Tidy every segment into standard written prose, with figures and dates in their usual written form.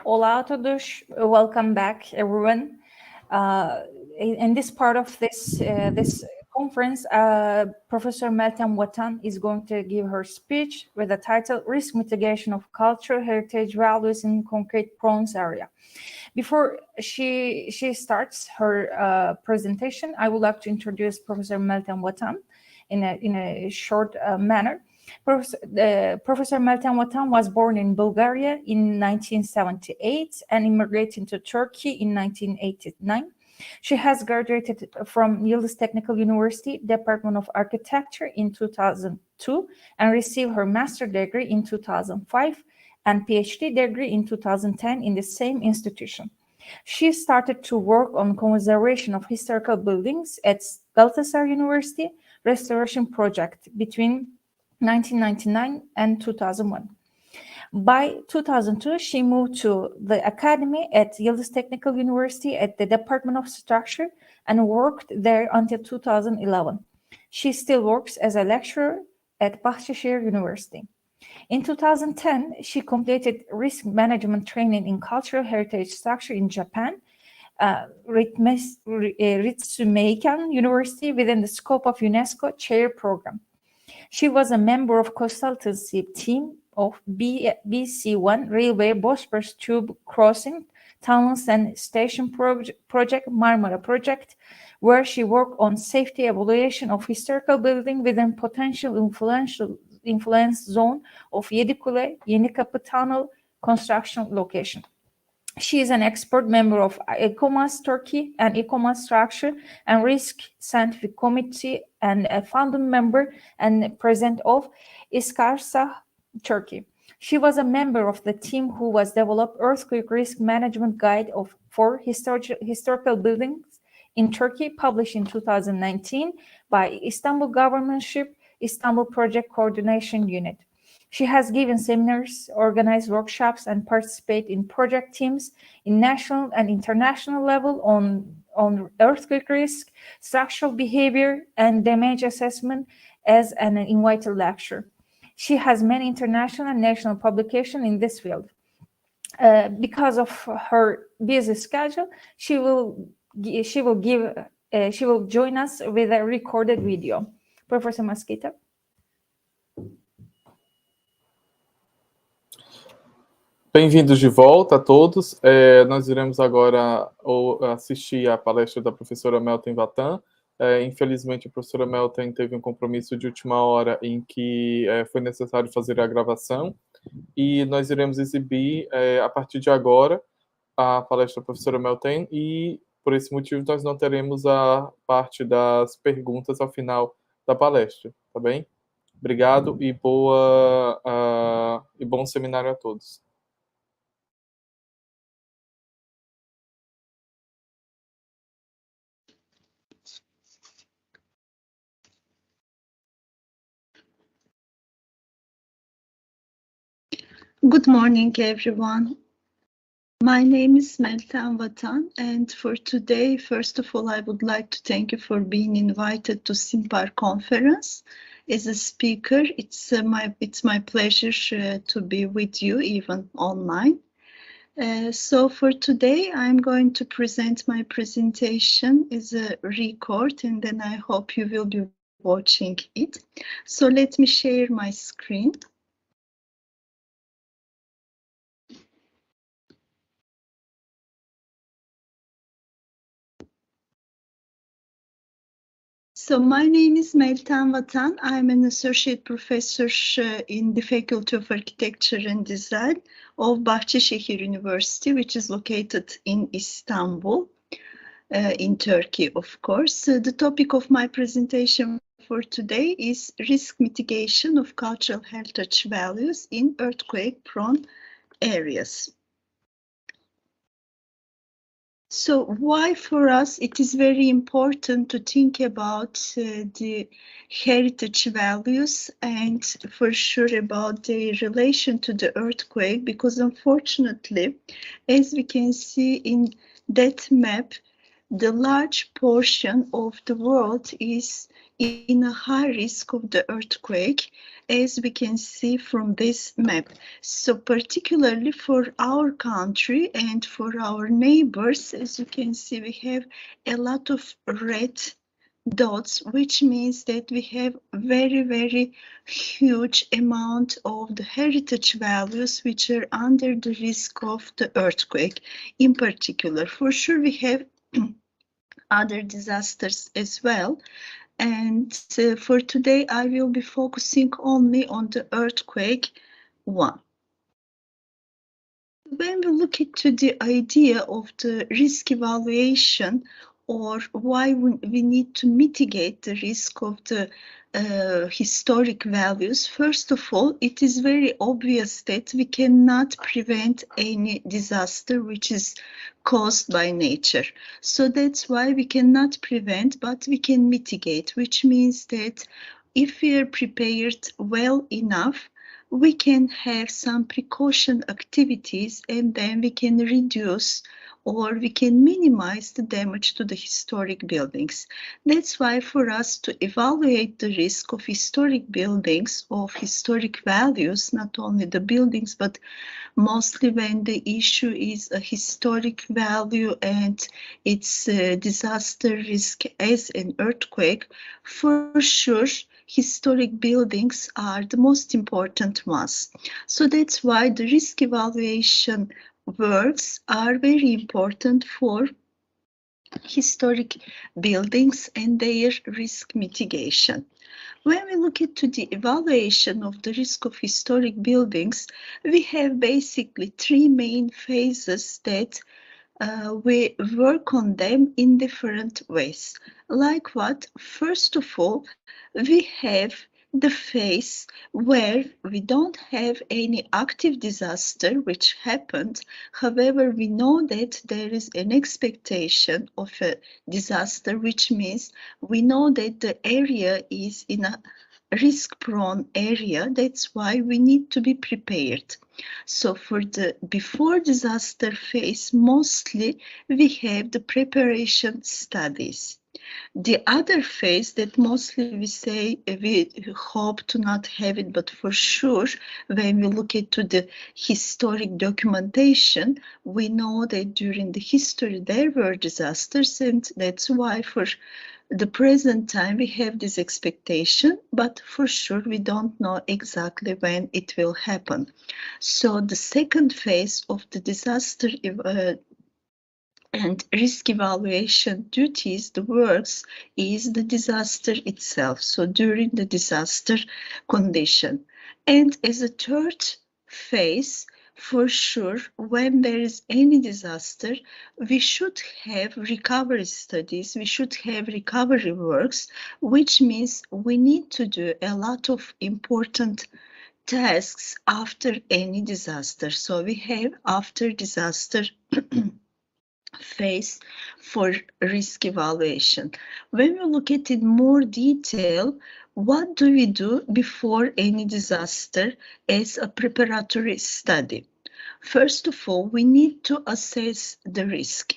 Olá a todos, welcome back everyone. In this part of this conference, Professor Melten VATAN is going to give her speech with the title Risk Mitigation of Cultural Heritage Values in Concrete Prawns Area. Before she starts her presentation, I would like to introduce Professor Melten VATAN in a short manner. Professor Melten VATAN was born in Bulgaria in 1978 and immigrated to Turkey in 1989. She has graduated from Yıldız Technical University, Department of Architecture in 2002 and received her master's degree in 2005 and PhD degree in 2010 in the same institution. She started to work on conservation of historical buildings at Galatasaray University Restoration Project between 1999 and 2001. By 2002, she moved to the academy at Yıldız Technical University at the Department of Structure and worked there until 2011. She still works as a lecturer at Bahc University. In 2010, she completed risk management training in cultural heritage structure in Japan, Ritsumeikan University within the scope of UNESCO Chair Program. She was a member of consultancy team of BC1 Railway Bosphorus Tube Crossing, Tunnels and Station Project, Marmara Project, where she worked on safety evaluation of historical building within potential influence zone of Yedikule, Yenikapı Tunnel construction location. She is an expert member of ECOMAS Turkey and ECOMAS Structure and Risk Scientific Committee and a founding member and president of İSKARSA Turkey. She was a member of the team who was developed Earthquake Risk Management Guide for historical buildings in Turkey, published in 2019 by Istanbul Governmentship Istanbul Project Coordination Unit. She has given seminars, organized workshops, and participated in project teams in national and international level on earthquake risk, structural behavior, and damage assessment as an invited lecturer. She has many international and national publications in this field. Because of her busy schedule, she will join us with a recorded video. Professor Mesquita. Bem-vindos de volta a todos. Nós iremos agora assistir a palestra da professora Melten VATAN. Infelizmente, a professora Melten teve um compromisso de última hora em que foi necessário fazer a gravação e nós iremos exibir, a partir de agora, a palestra da professora Melten e, por esse motivo, nós não teremos a parte das perguntas ao final da palestra, tá bem? Obrigado e bom seminário a todos. Good morning, everyone. My name is Melten VATAN, and for today, first of all, I would like to thank you for being invited to SIMPAR conference. As a speaker, it's my pleasure to be with you, even online. So for today, I'm going to present my presentation as a record, and then I hope you will be watching it. So let me share my screen. So my name is Melten VATAN. I'm an associate professor in the Faculty of Architecture and Design of Bahçeşehir University, which is located in Istanbul, in Turkey, of course. The topic of my presentation for today is risk mitigation of cultural heritage values in earthquake-prone areas. So why for us it is very important to think about the heritage values and for sure about their relation to the earthquake, because unfortunately, as we can see in that map, the large portion of the world is in a high risk of the earthquake, as we can see from this map. So particularly for our country and for our neighbors, as you can see, we have a lot of red dots, which means that we have very huge amount of the heritage values which are under the risk of the earthquake. In particular, for sure we have other disasters as well. And for today, I will be focusing only on the earthquake one. When we look into the idea of the risk evaluation, or why we need to mitigate the risk of the historic values, first of all, it is very obvious that we cannot prevent any disaster which is caused by nature. So that's why we cannot prevent, but we can mitigate, which means that if we are prepared well enough, we can have some precaution activities, and then we can reduce or we can minimize the damage to the historic buildings. That's why for us to evaluate the risk of historic buildings, of historic values, not only the buildings, but mostly when the issue is a historic value and its disaster risk as an earthquake, for sure, historic buildings are the most important ones. So that's why the risk evaluation works are very important for historic buildings and their risk mitigation. When we look into the evaluation of the risk of historic buildings, we have basically three main phases that we work on them in different ways. Like what? First of all, we have the phase where we don't have any active disaster which happened. However, we know that there is an expectation of a disaster, which means we know that the area is in a risk-prone area. That's why we need to be prepared. So for the before disaster phase, mostly we have the preparation studies. The other phase that mostly we say we hope to not have it, but for sure, when we look into the historic documentation, we know that during the history there were disasters, and that's why for the present time we have this expectation, but for sure we don't know exactly when it will happen. So the second phase of the disaster and risk evaluation duties, the works, is the disaster itself. So during the disaster condition. And as a third phase, for sure, when there is any disaster, we should have recovery studies, we should have recovery works, which means we need to do a lot of important tasks after any disaster. So we have after disaster phase for risk evaluation. When we look at it in more detail, what do we do before any disaster as a preparatory study? First of all, we need to assess the risk.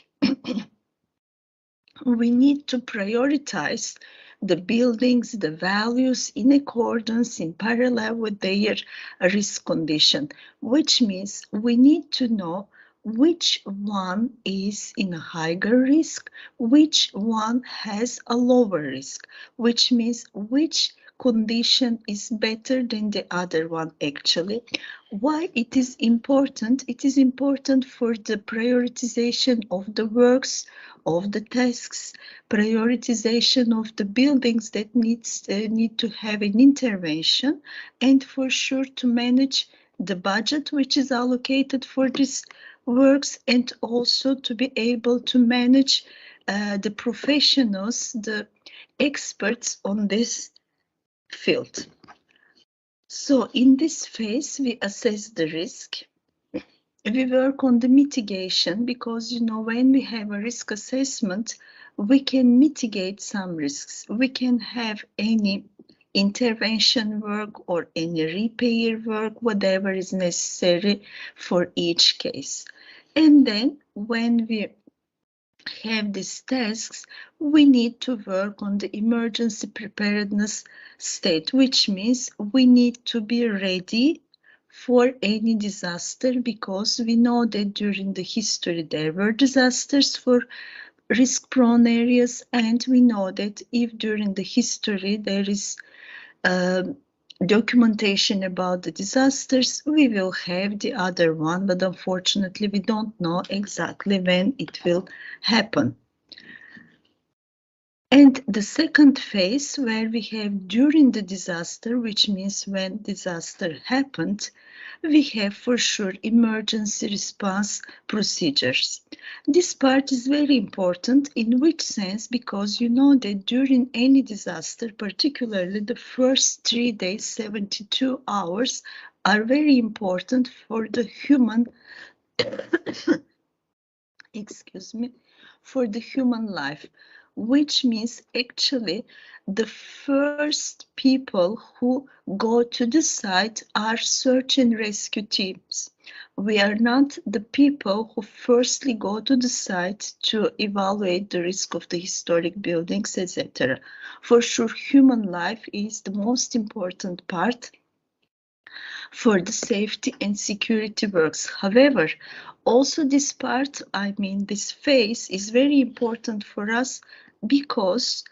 We need to prioritize the buildings, the values in accordance, in parallel with their risk condition, which means we need to know which one is in a higher risk, which one has a lower risk, which means which condition is better than the other one actually. Why it is important? It is important for the prioritization of the works, of the tasks, prioritization of the buildings that need to have an intervention, and for sure to manage the budget which is allocated for these works, and also to be able to manage the professionals, the experts on this field. So in this phase, we assess the risk. We work on the mitigation because, you know, when we have a risk assessment, we can mitigate some risks. We can have any intervention work or any repair work, whatever is necessary for each case. And then when we have these tasks, we need to work on the emergency preparedness state, which means we need to be ready for any disaster, because we know that during the history there were disasters for risk-prone areas, and we know that if during the history there is documentation about the disasters, we will have the other one, but unfortunately we don't know exactly when it will happen. And the second phase, where we have during the disaster, which means when disaster happened, we have for sure emergency response procedures. This part is very important. In which sense? Because you know that during any disaster, particularly the first 3 days, 72 hours, are very important for the human excuse me, for the human life, which means actually the first people who go to the site are search and rescue teams. We are not the people who firstly go to the site to evaluate the risk of the historic buildings, etc. For sure, human life is the most important part for the safety and security works. However, also this part, I mean this phase, is very important for us, because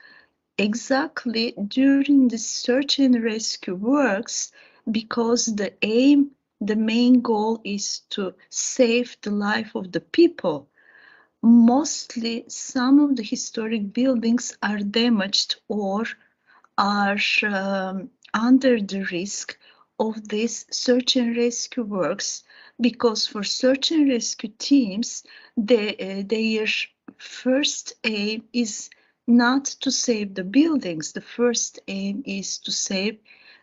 exactly during the search and rescue works, because the aim, the main goal is to save the life of the people, mostly some of the historic buildings are damaged or are under the risk of this search and rescue works, because for search and rescue teams, their first aim is not to save the buildings. The first aim is to save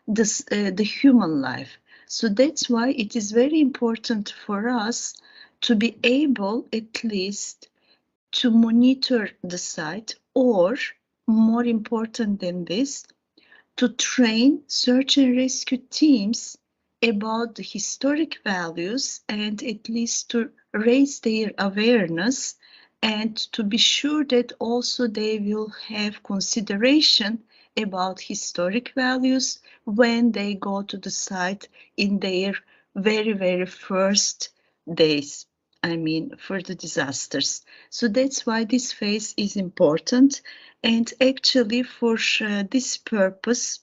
the human life. So that's why it is very important for us to be able at least to monitor the site, or more important than this, to train search and rescue teams about the historic values, and at least to raise their awareness, and to be sure that also they will have consideration about historic values when they go to the site in their very, very first days. I mean, for the disasters. So that's why this phase is important. And actually, for this purpose,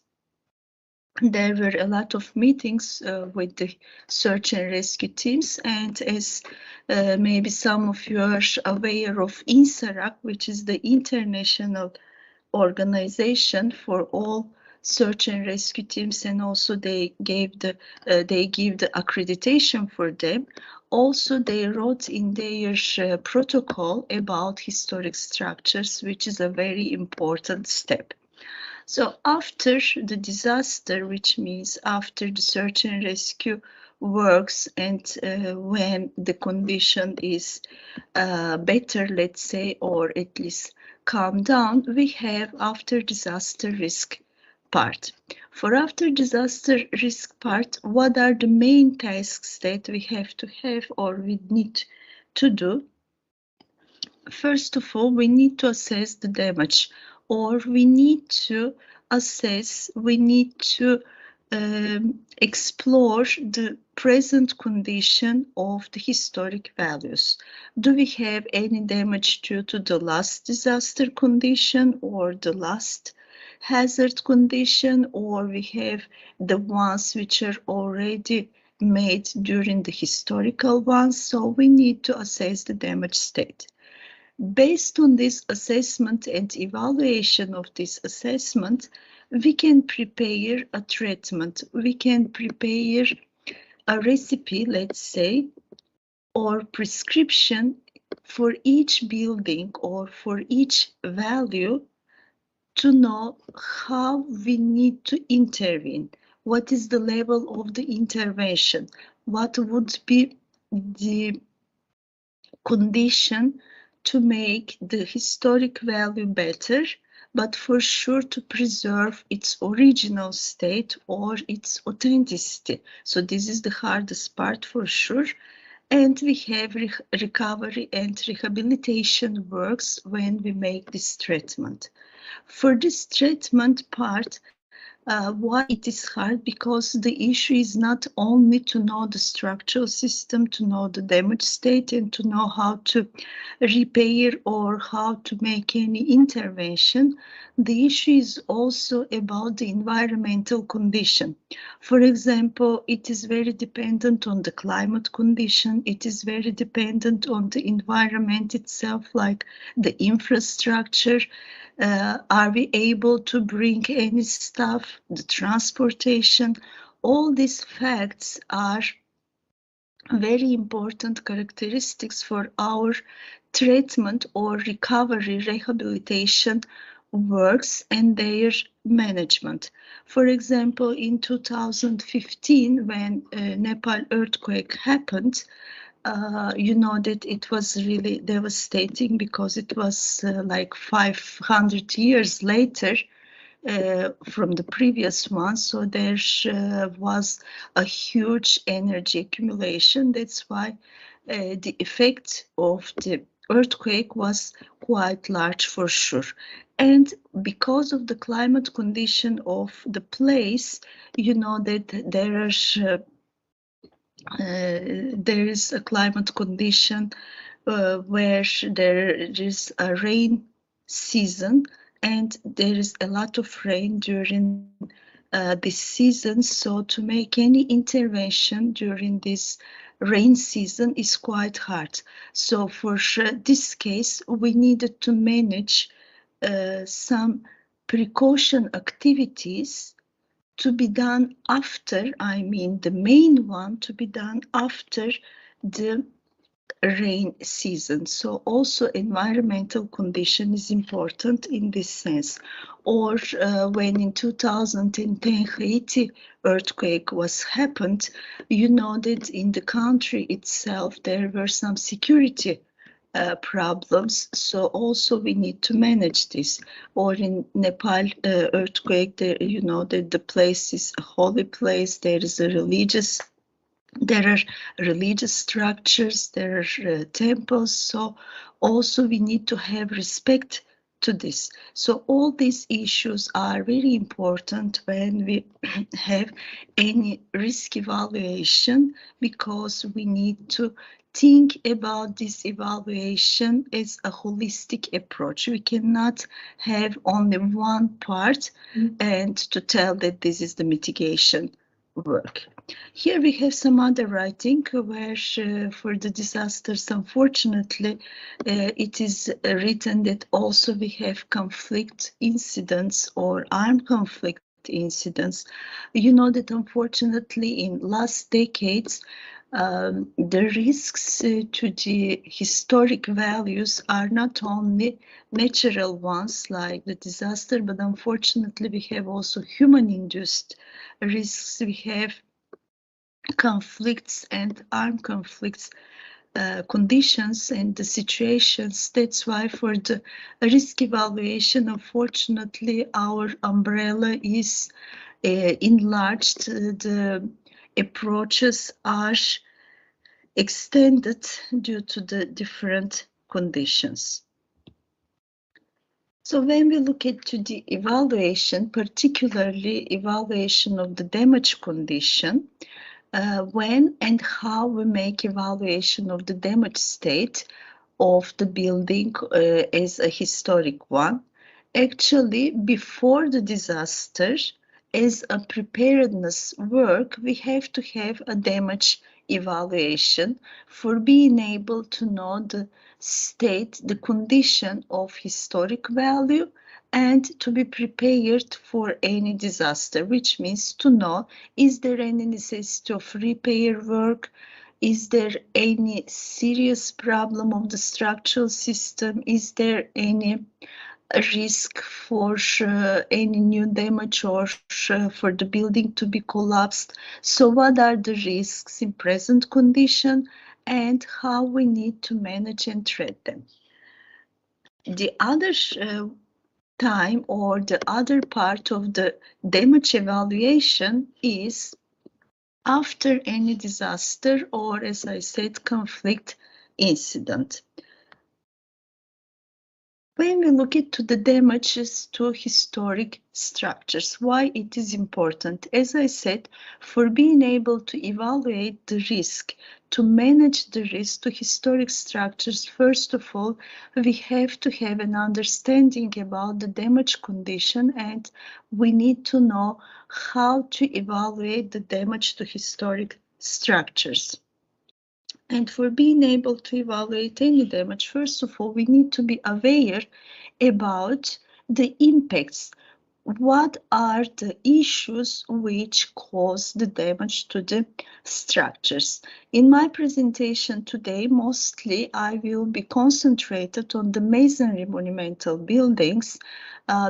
there were a lot of meetings with the search and rescue teams. And as maybe some of you are aware of INSARAC, which is the international organization for all search and rescue teams, and also they give the accreditation for them. Also, they wrote in their protocol about historic structures, which is a very important step. So after the disaster, which means after the search and rescue works, and when the condition is better, let's say, or at least calm down, we have after disaster risk part. For after disaster risk part, what are the main tasks that we have to have or we need to do? First of all, we need to assess the damage, or we need to assess, we need to explore the present condition of the historic values. Do we have any damage due to the last disaster condition or the last hazard condition, or we have the ones which are already made during the historical ones? So we need to assess the damage state. Based on this assessment and evaluation of this assessment, we can prepare a treatment. We can prepare a recipe, let's say, or prescription for each building or for each value, to know how we need to intervene. What is the level of the intervention? What would be the condition to make the historic value better, but for sure to preserve its original state or its authenticity. So this is the hardest part for sure. And we have recovery and rehabilitation works when we make this treatment. For this treatment part, why it is hard? Because the issue is not only to know the structural system, to know the damage state, and to know how to repair or how to make any intervention. The issue is also about the environmental condition. For example, it is very dependent on the climate condition. It is very dependent on the environment itself, like the infrastructure. Are we able to bring any stuff, the transportation? All these facts are very important characteristics for our treatment or recovery rehabilitation works and their management. For example, in 2015, when Nepal earthquake happened, you know that it was really devastating because it was like 500 years later from the previous one. So there was a huge energy accumulation. That's why the effect of the earthquake was quite large for sure. And because of the climate condition of the place, you know that there is a climate condition where there is a rain season and there is a lot of rain during this season. So to make any intervention during this rain season is quite hard. So for this case, we needed to manage some precaution activities to be done after, I mean the main one to be done after the rain season. So also environmental condition is important in this sense. Or when in 2010 Haiti earthquake was happened, you know that in the country itself there were some security problems. So also we need to manage this. Or in Nepal earthquake, there, you know that the place is a holy place. There are religious structures, there are temples. So also we need to have respect to this. So all these issues are very important when we have any risk evaluation, because we need to think about this evaluation as a holistic approach. We cannot have only one part and to tell that this is the mitigation work. Here we have some other writing where for the disasters, unfortunately, it is written that also we have conflict incidents or armed conflict incidents. You know that unfortunately in last decades, the risks to the historic values are not only natural ones like the disaster, but unfortunately we have also human-induced risks. We have conflicts and armed conflicts conditions and the situations. That's why for the risk evaluation, unfortunately, our umbrella is enlarged. The approaches are extended due to the different conditions. So when we look into the evaluation, particularly evaluation of the damage condition, when and how we make evaluation of the damage state of the building as a historic one. Actually, before the disaster, as a preparedness work, we have to have a damage evaluation for being able to know the state, the condition of historic value, and to be prepared for any disaster, which means to know, is there any necessity of repair work? Is there any serious problem of the structural system? Is there any risk for any new damage or for the building to be collapsed? So what are the risks in present condition and how we need to manage and treat them? The other time or the other part of the damage evaluation is after any disaster or, as I said, conflict incident. When we look into the damages to historic structures, why it is important? As I said, for being able to evaluate the risk, to manage the risk to historic structures, first of all, we have to have an understanding about the damage condition, and we need to know how to evaluate the damage to historic structures. And for being able to evaluate any damage, first of all, we need to be aware about the impacts. What are the issues which cause the damage to the structures? In my presentation today, mostly I will be concentrated on the masonry monumental buildings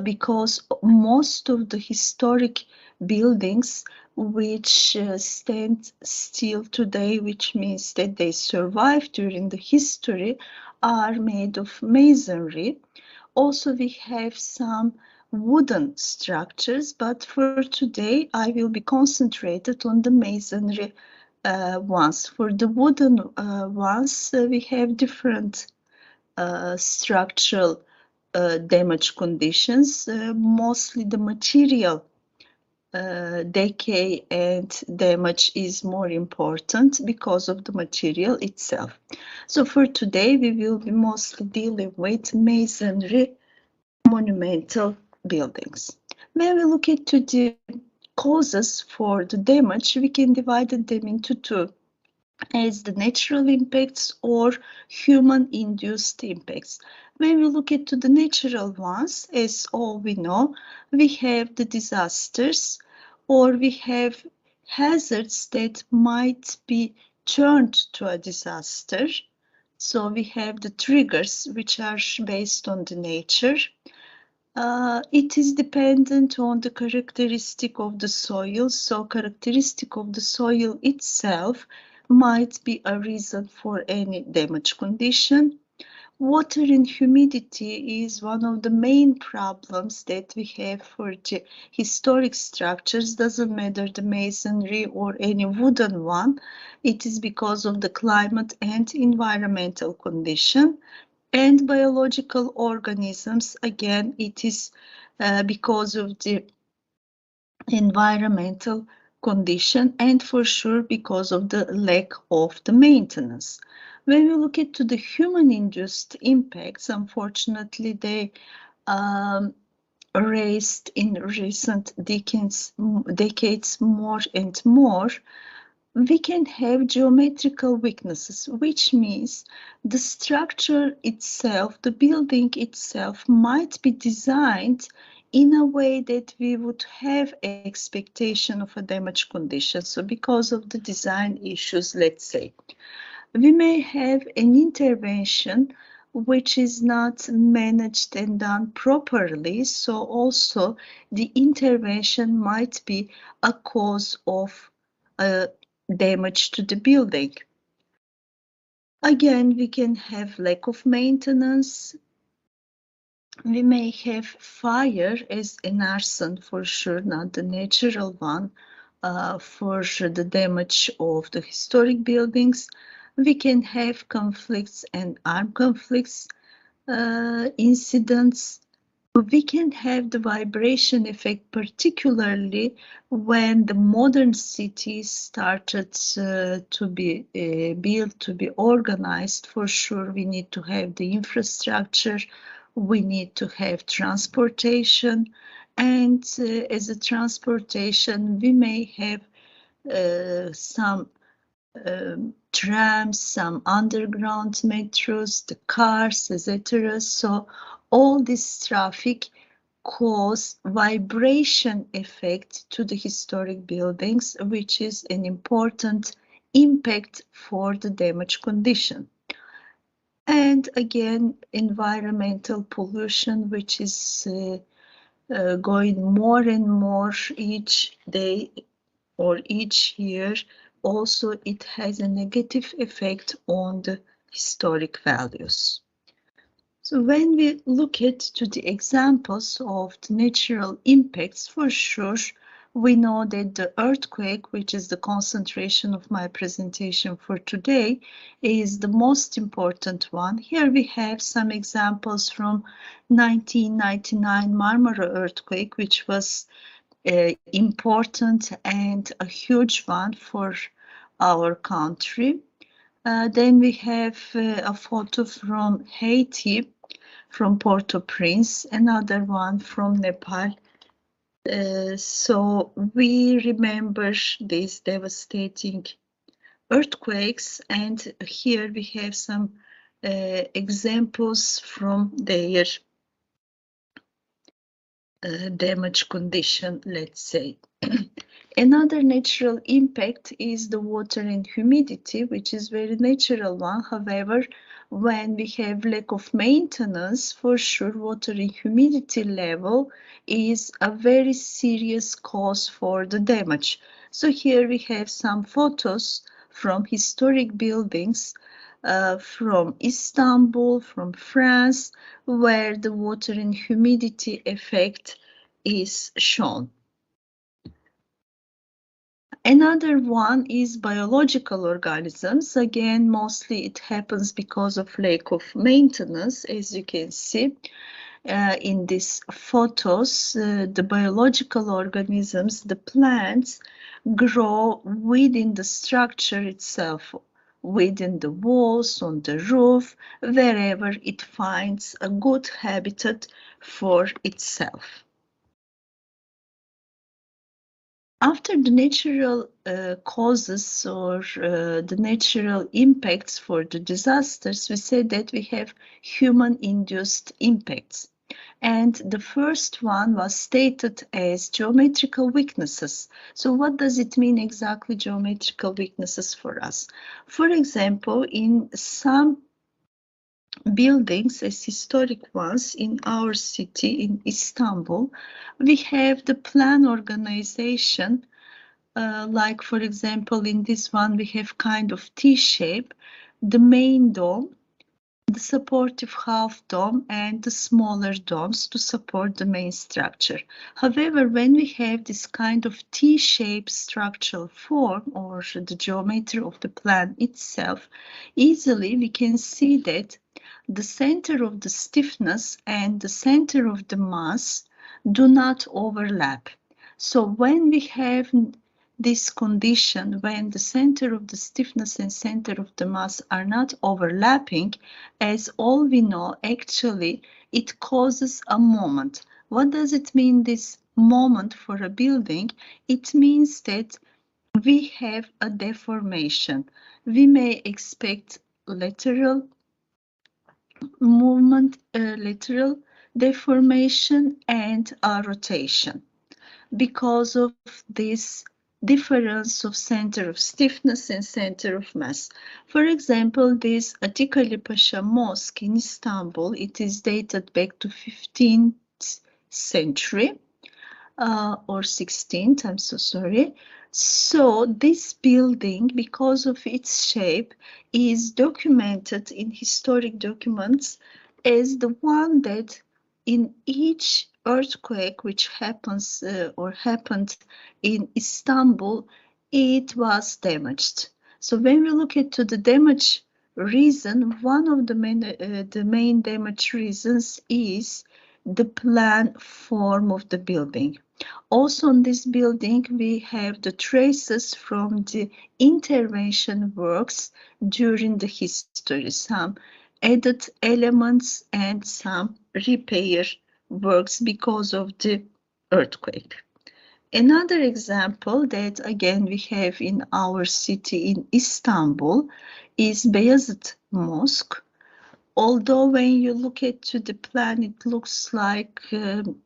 because most of the historic buildings which stand still today, which means that they survived during the history, are made of masonry. Also, we have some wooden structures, but for today I will be concentrated on the masonry ones. For the wooden ones, we have different structural damage conditions, mostly the material decay and damage is more important because of the material itself. So for today, we will be mostly dealing with masonry monumental buildings. When we look into the causes for the damage, we can divide them into two, as the natural impacts or human-induced impacts. When we look into the natural ones, as all we know, we have the disasters or we have hazards that might be turned to a disaster. So we have the triggers which are based on the nature. It is dependent on the characteristic of the soil. So characteristic of the soil itself might be a reason for any damage condition. Water and humidity is one of the main problems that we have for the historic structures. Doesn't matter the masonry or any wooden one. It is because of the climate and environmental condition. And biological organisms, again, it is because of the environmental condition and for sure because of the lack of the maintenance. When we look into the human-induced impacts, unfortunately, they raised in recent decades more and more. We can have geometrical weaknesses, which means the structure itself, the building itself might be designed in a way that we would have expectation of a damage condition. So because of the design issues, let's say, we may have an intervention which is not managed and done properly. So also the intervention might be a cause of damage to the building. Again, we can have lack of maintenance. We may have fire as an arson for sure, not the natural one, for the damage of the historic buildings. We can have conflicts and armed conflicts, incidents. We can have the vibration effect, particularly when the modern cities started to be built, to be organized. For sure, we need to have the infrastructure, we need to have transportation, and as a transportation, we may have some trams, some underground metros, the cars, etc. So all this traffic cause vibration effect to the historic buildings, which is an important impact for the damage condition. And again, environmental pollution, which is going more and more each day or each year. Also, it has a negative effect on the historic values. So when we look at to the examples of the natural impacts, for sure, we know that the earthquake, which is the concentration of my presentation for today, is the most important one. Here we have some examples from 1999 Marmara earthquake, which was important and a huge one for our country. Then we have a photo from Haiti, from Port-au-Prince, another one from Nepal. So we remember these devastating earthquakes, and here we have some examples from their damage condition, let's say. Another natural impact is the water and humidity, which is very natural one. However, when we have lack of maintenance, for sure, water and humidity level is a very serious cause for the damage. So here we have some photos from historic buildings from Istanbul, from France, where the water and humidity effect is shown. Another one is biological organisms. Again, mostly it happens because of lack of maintenance, as you can see. In these photos, the biological organisms, the plants, grow within the structure itself, within the walls, on the roof, wherever it finds a good habitat for itself. After the natural causes or the natural impacts for the disasters, we say that we have human-induced impacts. And the first one was stated as geometrical weaknesses. So what does it mean exactly, geometrical weaknesses for us? For example, in some buildings, as historic ones in our city, in Istanbul, we have the plan organization. Like, for example, in this one, we have kind of T-shape, the main dome, the supportive half dome, and the smaller domes to support the main structure. However, when we have this kind of T-shaped structural form, or the geometry of the plan itself, easily we can see that the center of the stiffness and the center of the mass do not overlap. So when we have this condition, when the center of the stiffness and center of the mass are not overlapping, as all we know, actually, it causes a moment. What does it mean, this moment for a building? It means that we have a deformation. We may expect lateral movement, lateral deformation, and a rotation because of this difference of center of stiffness and center of mass. For example, this Atikali Pasha Mosque in Istanbul, it is dated back to 15th century or 16th, I'm so sorry. So this building, because of its shape, is documented in historic documents as the one that in each earthquake which happens or happened in Istanbul, it was damaged. So when we look at the damage reason, one of the main damage reasons is the plan form of the building. Also in this building, we have the traces from the intervention works during the history, some added elements and some repair works because of the earthquake. Another example that again we have in our city in Istanbul is Beyazıt Mosque. Although when you look at the plan, it looks like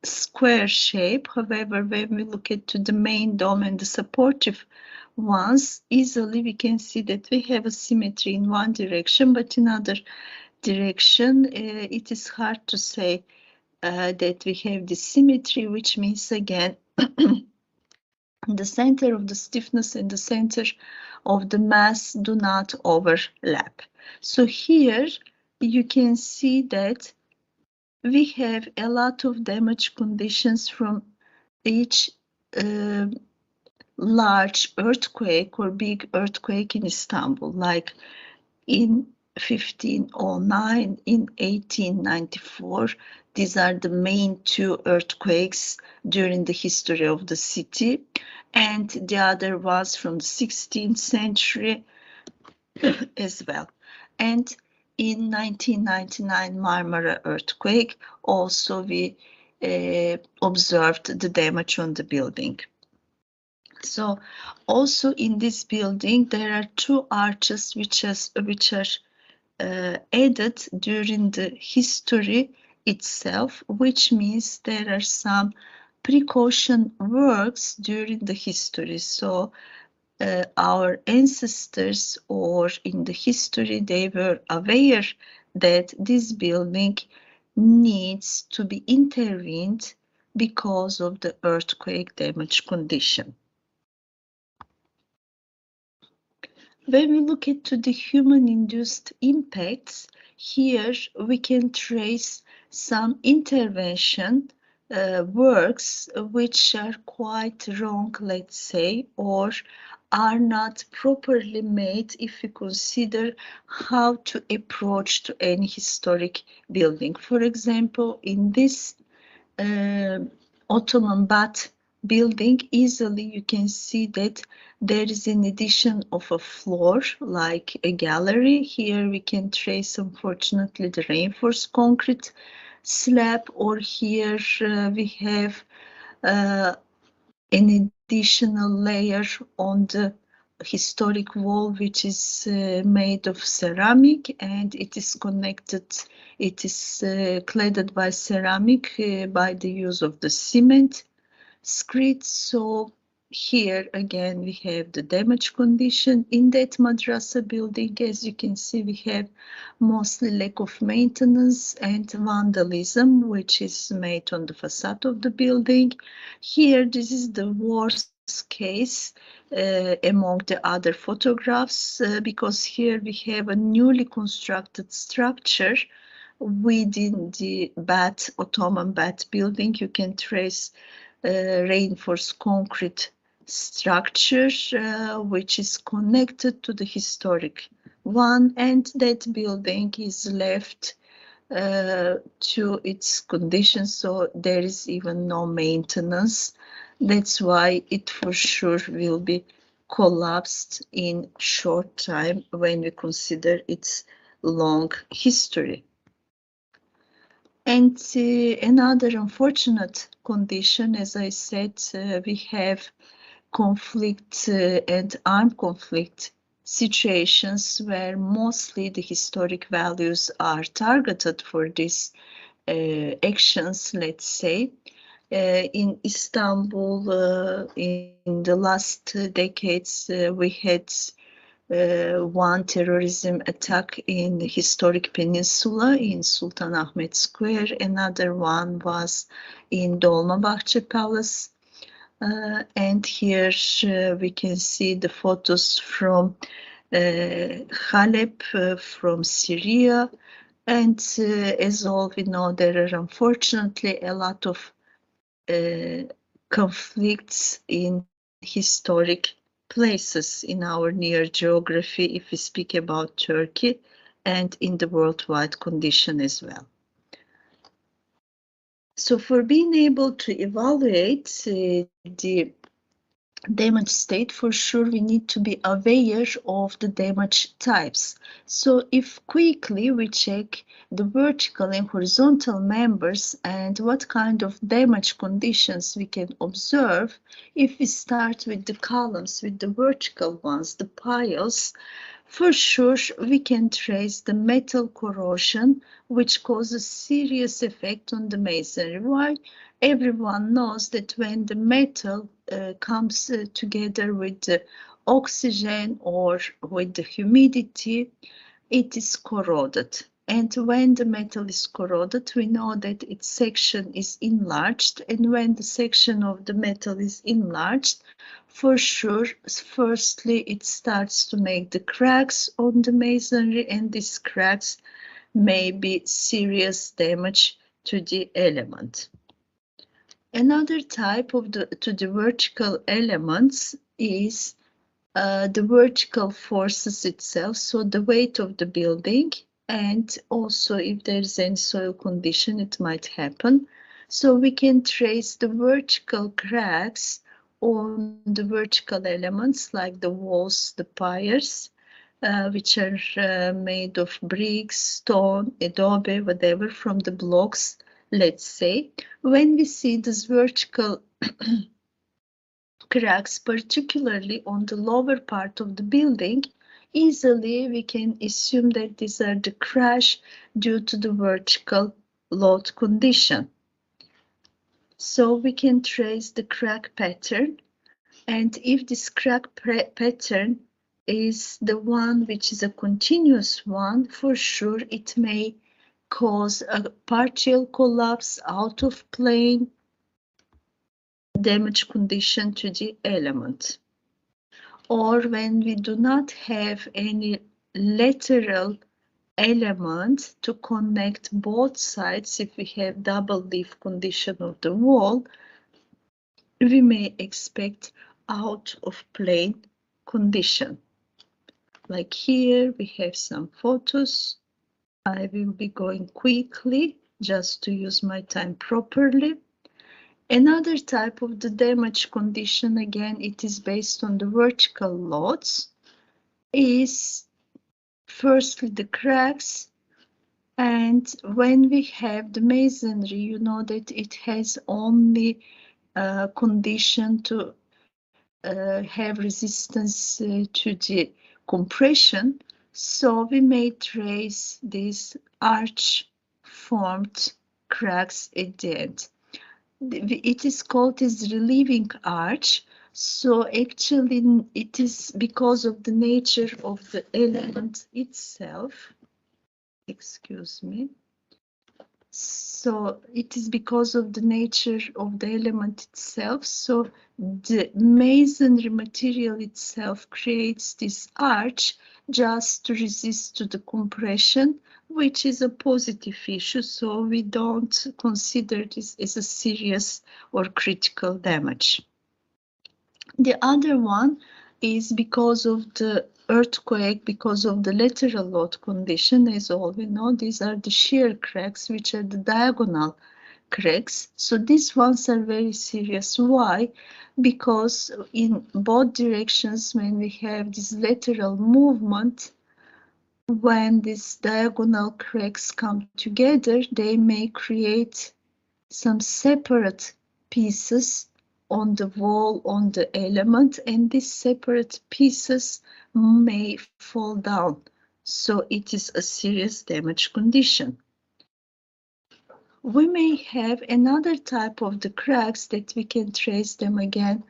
square shape. However, when we look at the main dome and the supportive ones, easily we can see that we have a symmetry in one direction, but in other direction, it is hard to say that we have this symmetry, which means again, the center of the stiffness and the center of the mass do not overlap. So here you can see that we have a lot of damage conditions from each large earthquake or big earthquake in Istanbul, like in 1509, in 1894. These are the main two earthquakes during the history of the city. And the other was from the 16th century as well. And in 1999 Marmara earthquake, also we observed the damage on the building. So also in this building, there are two arches which are added during the history itself, which means there are some precaution works during the history. So our ancestors or in the history, they were aware that this building needs to be intervened because of the earthquake damage condition. When we look into the human-induced impacts, here we can trace some intervention works which are quite wrong, let's say, or are not properly made if we consider how to approach to any historic building. For example, in this Ottoman Bath building, easily you can see that there is an addition of a floor like a gallery. Here we can trace, unfortunately, the reinforced concrete slab, or here we have an additional layer on the historic wall, which is made of ceramic, and it is connected, it is cladded by ceramic by the use of the cement screed. So here again we have the damage condition. In that madrasa building, as you can see, we have mostly lack of maintenance and vandalism, which is made on the facade of the building. Here, this is the worst case among the other photographs, because here we have a newly constructed structure within the Ottoman Bath building. You can trace reinforced concrete structure which is connected to the historic one, and that building is left to its conditions, so there is even no maintenance. That's why it for sure will be collapsed in short time when we consider its long history. And another unfortunate condition, as I said, we have conflict and armed conflict situations where mostly the historic values are targeted for these actions, let's say. In Istanbul, in the last decades, we had one terrorism attack in the historic peninsula in Sultanahmet Square. Another one was in Dolmabahce Palace. And here we can see the photos from Halep, from Syria. And as all we know, there are unfortunately a lot of conflicts in historic places in our near geography if we speak about Turkey, and in the worldwide condition as well. So for being able to evaluate the damage state, for sure we need to be aware of the damage types. So if quickly we check the vertical and horizontal members and what kind of damage conditions we can observe, if we start with the columns, with the vertical ones, the piles, for sure we can trace the metal corrosion, which causes serious effect on the masonry. Why? Everyone knows that when the metal comes together with the oxygen or with the humidity, it is corroded. And when the metal is corroded, we know that its section is enlarged. And when the section of the metal is enlarged, for sure, firstly, it starts to make the cracks on the masonry, and these cracks may be serious damage to the element. Another type of the vertical elements is the vertical forces itself, so the weight of the building, and also if there's any soil condition, it might happen. So we can trace the vertical cracks on the vertical elements like the walls, the piers, which are made of bricks, stone, adobe, whatever, from the blocks, let's say. When we see this vertical cracks, particularly on the lower part of the building, easily we can assume that these are the crash due to the vertical load condition. So we can trace the crack pattern, and if this crack pattern is the one which is a continuous one, for sure it may cause a partial collapse out of plane damage condition to the element. Or when we do not have any lateral element to connect both sides, if we have double leaf condition of the wall, we may expect out of plane condition. Like here, we have some photos. I will be going quickly just to use my time properly. Another type of the damage condition, again, it is based on the vertical loads, is firstly the cracks. And when we have the masonry, you know that it has only condition to have resistance to the compression. So we may trace these arch formed cracks at the end. It is called as relieving arch. So actually it is because of the nature of the element itself. Excuse me. So it is because of the nature of the element itself. So the masonry material itself creates this arch just to resist to the compression, which is a positive issue. So we don't consider this as a serious or critical damage. The other one is because of the earthquake, because of the lateral load condition. As all we know, these are the shear cracks, which are the diagonal cracks. So these ones are very serious. Why? Because in both directions, when we have this lateral movement, when these diagonal cracks come together, they may create some separate pieces on the wall, on the element, and these separate pieces may fall down. So it is a serious damage condition. We may have another type of the cracks that we can trace them again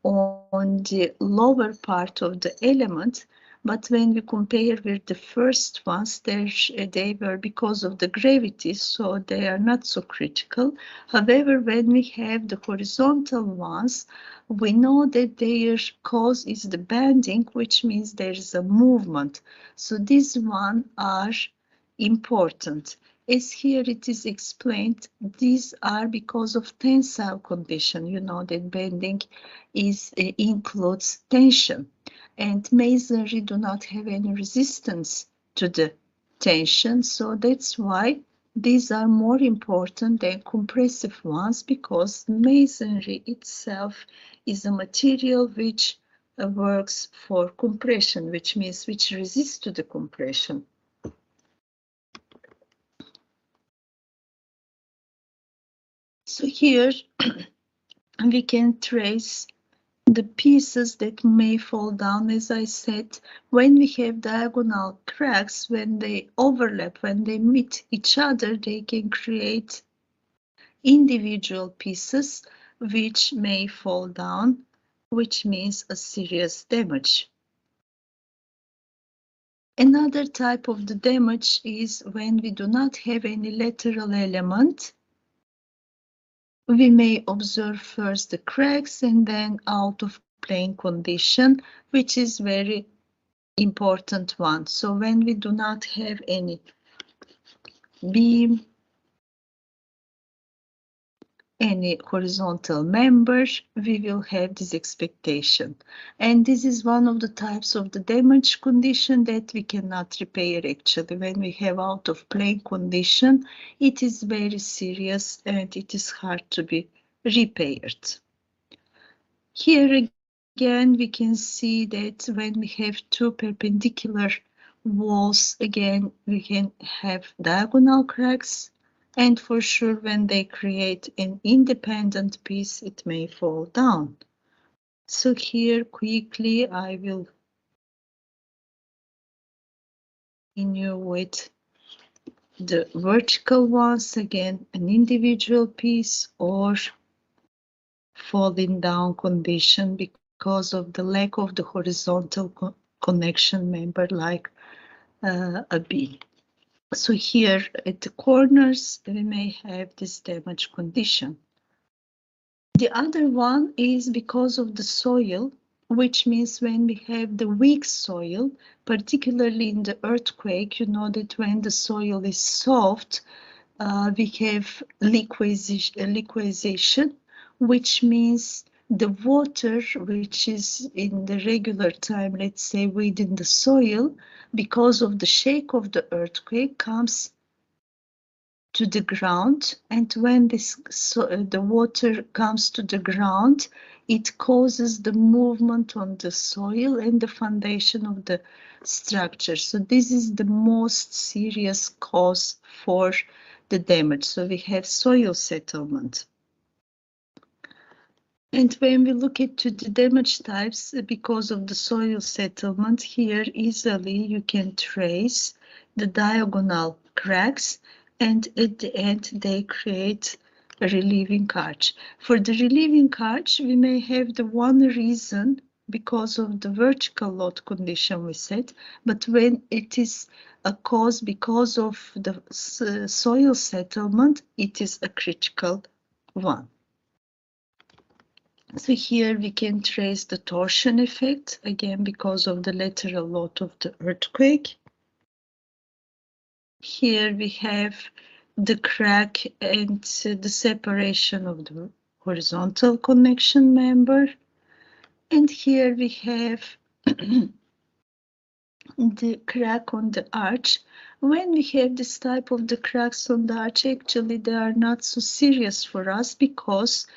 on the lower part of the element, but when we compare with the first ones, they were because of the gravity, so they are not so critical. However, when we have the horizontal ones, we know that their cause is the bending, which means there is a movement. So these ones are important. As here it is explained, these are because of tensile condition. You know that bending includes tension, and masonry do not have any resistance to the tension, so that's why these are more important than compressive ones, because masonry itself is a material which works for compression, which means which resists to the compression. So here we can trace the pieces that may fall down. As I said, when we have diagonal cracks, when they overlap, when they meet each other, they can create individual pieces which may fall down, which means a serious damage. Another type of the damage is when we do not have any lateral element. We may observe first the cracks and then out of plane condition, which is very important one. So when we do not have any beam, any horizontal member, we will have this expectation. And this is one of the types of the damage condition that we cannot repair actually. When we have out of plane condition, it is very serious and it is hard to be repaired. Here again, we can see that when we have two perpendicular walls, again, we can have diagonal cracks. And for sure, when they create an independent piece, it may fall down. So here, quickly, I will continue with the vertical ones. Again, an individual piece or falling down condition because of the lack of the horizontal connection member like a B. So here at the corners, we may have this damage condition. The other one is because of the soil, which means when we have the weak soil, particularly in the earthquake, you know that when the soil is soft, we have liquidization, which means the water which is in the regular time, let's say within the soil, because of the shake of the earthquake, comes to the ground, and when the water comes to the ground, it causes the movement on the soil and the foundation of the structure. So this is the most serious cause for the damage. So we have soil settlement. And when we look into the damage types, because of the soil settlement, here easily you can trace the diagonal cracks, and at the end they create a relieving arch. For the relieving arch, we may have the one reason because of the vertical load condition we said, but when it is a cause because of the soil settlement, it is a critical one. So here we can trace the torsion effect, again because of the lateral load of the earthquake. Here we have the crack and the separation of the horizontal connection member. And here we have the crack on the arch. When we have this type of the cracks on the arch, actually they are not so serious for us because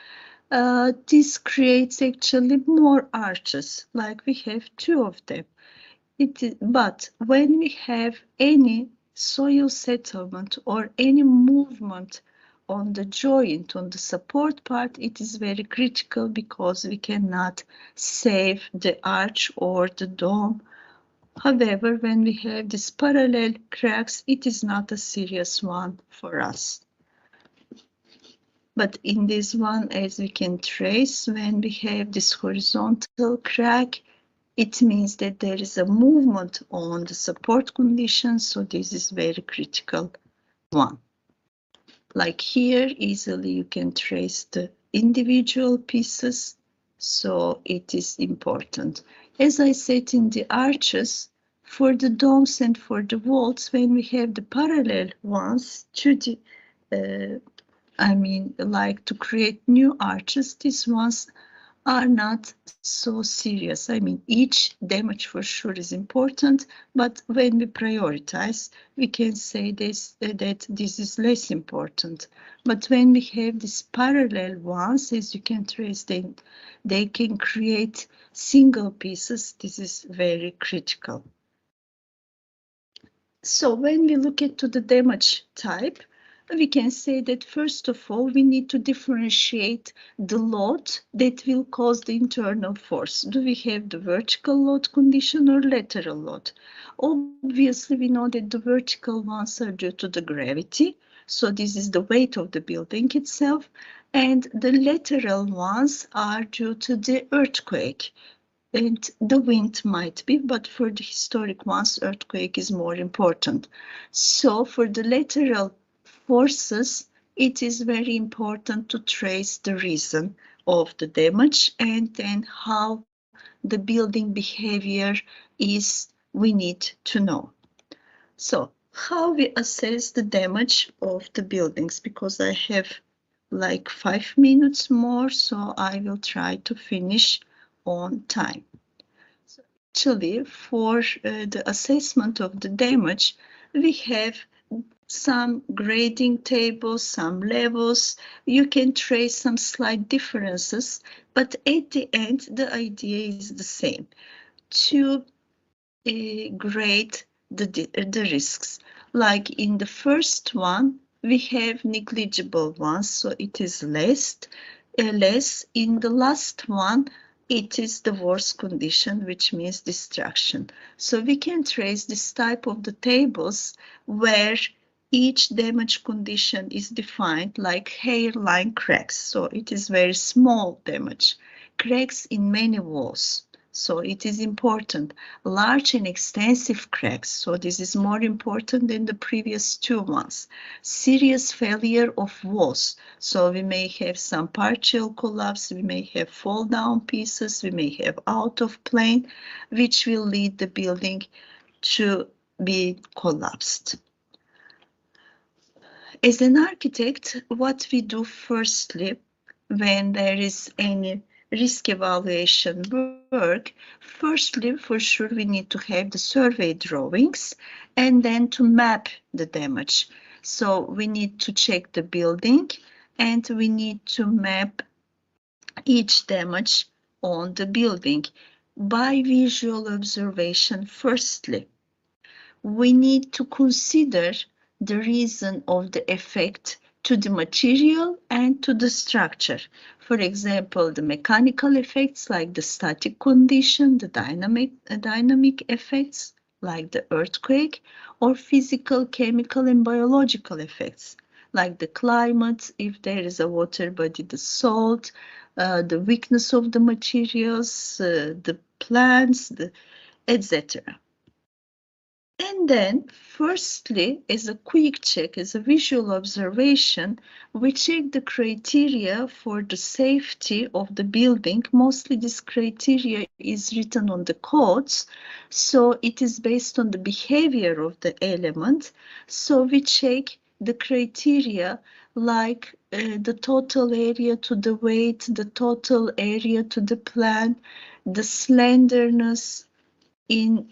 this creates actually more arches, like we have two of them. But when we have any soil settlement or any movement on the joint, on the support part, it is very critical because we cannot save the arch or the dome. However, when we have these parallel cracks, it is not a serious one for us. But in this one, as we can trace, when we have this horizontal crack, it means that there is a movement on the support condition, so this is very critical one. Like here, easily you can trace the individual pieces, so it is important. As I said in the arches, for the domes and for the vaults, when we have the parallel ones to the like to create new arches, these ones are not so serious. Each damage for sure is important, but when we prioritize, we can say that this is less important. But when we have these parallel ones, as you can trace, they can create single pieces. This is very critical. So when we look into the damage type, we can say that first of all, we need to differentiate the load that will cause the internal force. Do we have the vertical load condition or lateral load? Obviously, we know that the vertical ones are due to the gravity. So this is the weight of the building itself. And the lateral ones are due to the earthquake. And the wind might be, but for the historic ones, earthquake is more important. So for the lateral forces, it is very important to trace the reason of the damage and then how the building behavior is, we need to know. So how we assess the damage of the buildings, because I have like 5 minutes more, so I will try to finish on time. So actually, for the assessment of the damage, we have some grading tables, some levels. You can trace some slight differences, but at the end, the idea is the same, to grade the risks. Like in the first one, we have negligible ones, so it is less. In the last one, it is the worst condition, which means destruction. So we can trace this type of the tables where each damage condition is defined like hairline cracks. So it is very small damage. Cracks in many walls. So it is important. Large and extensive cracks. So this is more important than the previous two ones. Serious failure of walls. So we may have some partial collapse, we may have fall down pieces, we may have out of plane, which will lead the building to be collapsed. As an architect, what we do firstly when there is any risk evaluation work, firstly, for sure, we need to have the survey drawings and then to map the damage. So we need to check the building and we need to map each damage on the building by visual observation firstly. We need to consider the reason of the effect to the material and to the structure. For example, the mechanical effects like the static condition, the dynamic effects like the earthquake, or physical, chemical, and biological effects like the climate, if there is a water body, the salt, the weakness of the materials, the plants, etc. And then, firstly, as a quick check, as a visual observation, we check the criteria for the safety of the building. Mostly this criteria is written on the codes, so it is based on the behavior of the element. So we check the criteria like the total area to the weight, the total area to the plan, the slenderness in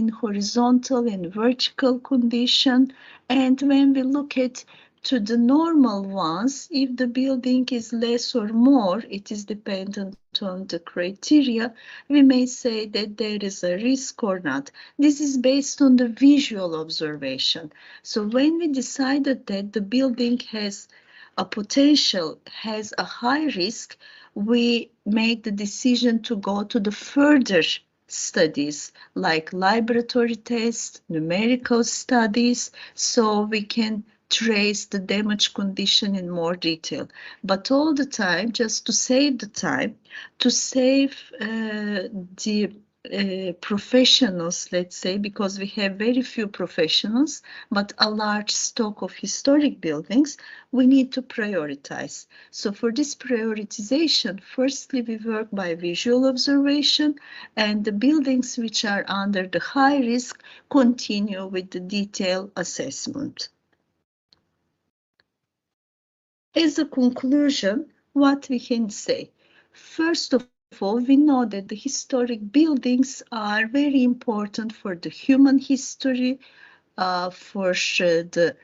horizontal and vertical condition. And when we look at to the normal ones, if the building is less or more, it is dependent on the criteria, we may say that there is a risk or not. This is based on the visual observation. So when we decided that the building has a potential, has a high risk, we make the decision to go to the further studies like laboratory tests, numerical studies, so we can trace the damage condition in more detail. But all the time, just to save the time, to save the professionals, let's say, because we have very few professionals, but a large stock of historic buildings, we need to prioritize. So for this prioritization, firstly, we work by visual observation, and the buildings which are under the high risk continue with the detailed assessment. As a conclusion, what we can say? First of all, we know that the historic buildings are very important for the human history, for the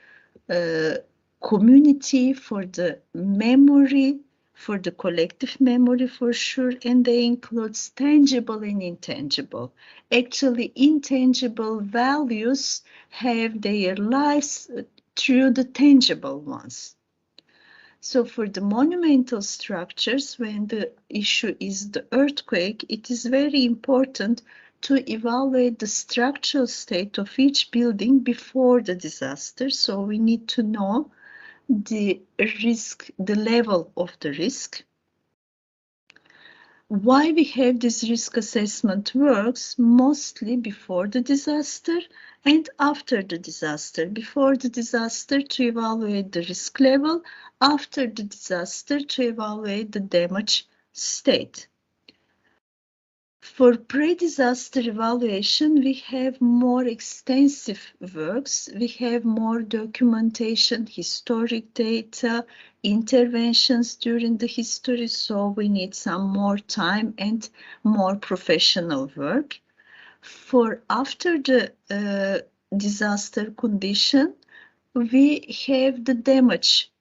community, for the memory, for the collective memory for sure, and they include tangible and intangible. Actually, intangible values have their lives through the tangible ones. So for the monumental structures, when the issue is the earthquake, it is very important to evaluate the structural state of each building before the disaster. So we need to know the risk, the level of the risk. Why we have this risk assessment works mostly before the disaster and after the disaster. Before the disaster to evaluate the risk level, after the disaster to evaluate the damage state. For pre-disaster evaluation, we have more extensive works. We have more documentation, historic data, interventions during the history, so we need some more time and more professional work. For after the disaster condition, we have the damage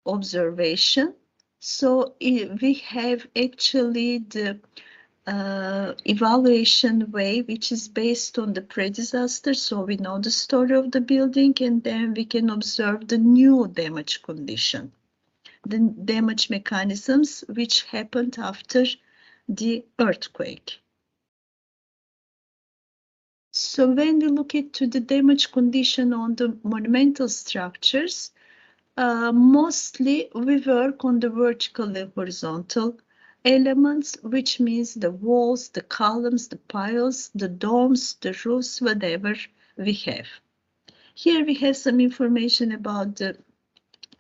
observation. So we have actually the evaluation way, which is based on the pre-disaster. So we know the story of the building, and then we can observe the new damage condition, the damage mechanisms which happened after the earthquake. So when we look into the damage condition on the monumental structures, mostly we work on the vertically horizontal elements, which means the walls, the columns, the piles, the domes, the roofs, whatever we have. Here we have some information about the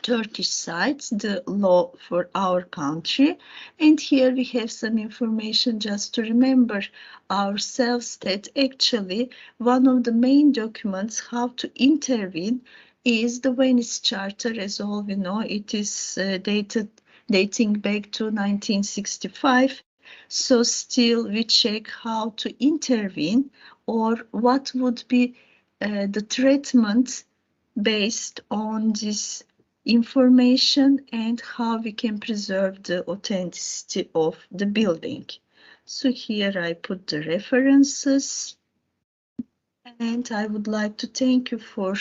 Turkish sites, the law for our country. And here we have some information just to remember ourselves that actually one of the main documents how to intervene is the Venice Charter. As all we know, it is dating back to 1965. So still we check how to intervene or what would be the treatment based on this information and how we can preserve the authenticity of the building. So here I put the references, and I would like to thank you for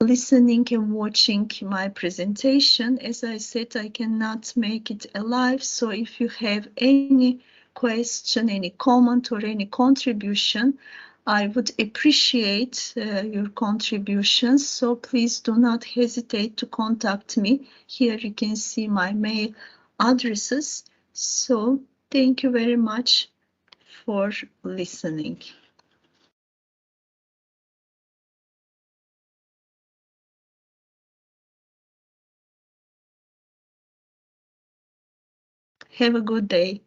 listening and watching my presentation. As I said, I cannot make it live, so if you have any question, any comment, or any contribution, I would appreciate your contributions. So please do not hesitate to contact me. Here you can see my mail addresses. So thank you very much for listening. Have a good day.